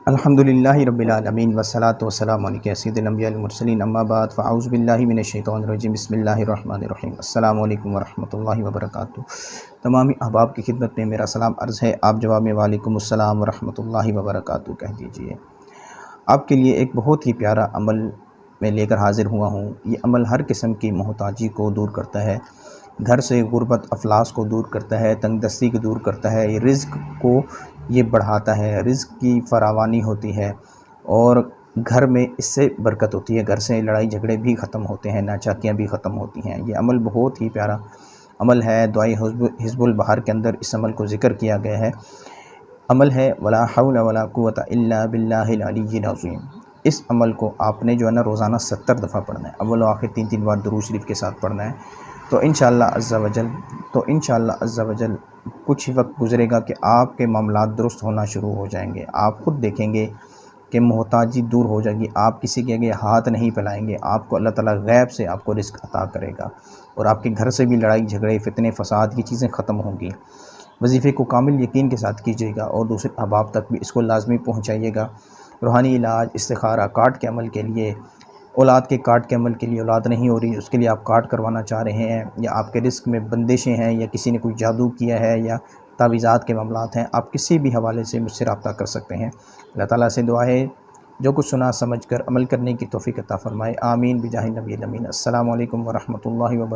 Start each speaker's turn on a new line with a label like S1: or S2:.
S1: الحمدللہ رب العالمین والصلاة والسلام علیکم سید الانبیاء المرسلین اما بعد فاعوذ باللہ من الشیطان الرجیم بسم اللہ الرحمن الرحیم السلام علیکم ورحمۃ اللہ وبرکاتہ۔ تمامی احباب کی خدمت میں میرا سلام عرض ہے، آپ جواب میں وعلیکم السلام ورحمۃ اللہ وبرکاتہ کہہ دیجئے۔ آپ کے لیے ایک بہت ہی پیارا عمل میں لے کر حاضر ہوا ہوں۔ یہ عمل ہر قسم کی محتاجی کو دور کرتا ہے، گھر سے غربت افلاس کو دور کرتا ہے، تنگ دستی کو دور کرتا ہے، یہ رزق کو یہ بڑھاتا ہے، رزق کی فراوانی ہوتی ہے اور گھر میں اس سے برکت ہوتی ہے، گھر سے لڑائی جھگڑے بھی ختم ہوتے ہیں، ناچاکیاں بھی ختم ہوتی ہیں۔ یہ عمل بہت ہی پیارا عمل ہے، دعائے حزب البہار کے اندر اس عمل کو ذکر کیا گیا ہے۔ عمل ہے ولا حول ولا قوت الا باللہ العلی العظیم۔ اس عمل کو آپ نے جو ہے نا روزانہ 70 دفعہ پڑھنا ہے، اول و آخر 3 بار درود شریف کے ساتھ پڑھنا ہے، تو انشاءاللہ عز و جل کچھ ہی وقت گزرے گا کہ آپ کے معاملات درست ہونا شروع ہو جائیں گے۔ آپ خود دیکھیں گے کہ محتاجی دور ہو جائے گی، آپ کسی کے آگے ہاتھ نہیں پھیلائیں گے، آپ کو اللہ تعالیٰ غیب سے آپ کو رزق عطا کرے گا اور آپ کے گھر سے بھی لڑائی جھگڑے فتنے فساد کی چیزیں ختم ہوں گی۔ وظیفے کو کامل یقین کے ساتھ کیجیے گا اور دوسرے احباب تک بھی اس کو لازمی پہنچائیے گا۔ روحانی علاج، استخارہ، کارڈ کے عمل کے لیے، اولاد کے کارڈ کے عمل کے لیے، اولاد نہیں ہو رہی اس کے لیے آپ کارڈ کروانا چاہ رہے ہیں، یا آپ کے رزق میں بندشیں ہیں، یا کسی نے کوئی جادو کیا ہے، یا تعویذات کے معاملات ہیں، آپ کسی بھی حوالے سے مجھ سے رابطہ کر سکتے ہیں۔ اللہ تعالیٰ سے دعا ہے جو کچھ سنا سمجھ کر عمل کرنے کی توفیق عطا فرمائے، آمین بجاہ النبی الامین۔ السلام علیکم ورحمۃ اللہ وبرکاتہ۔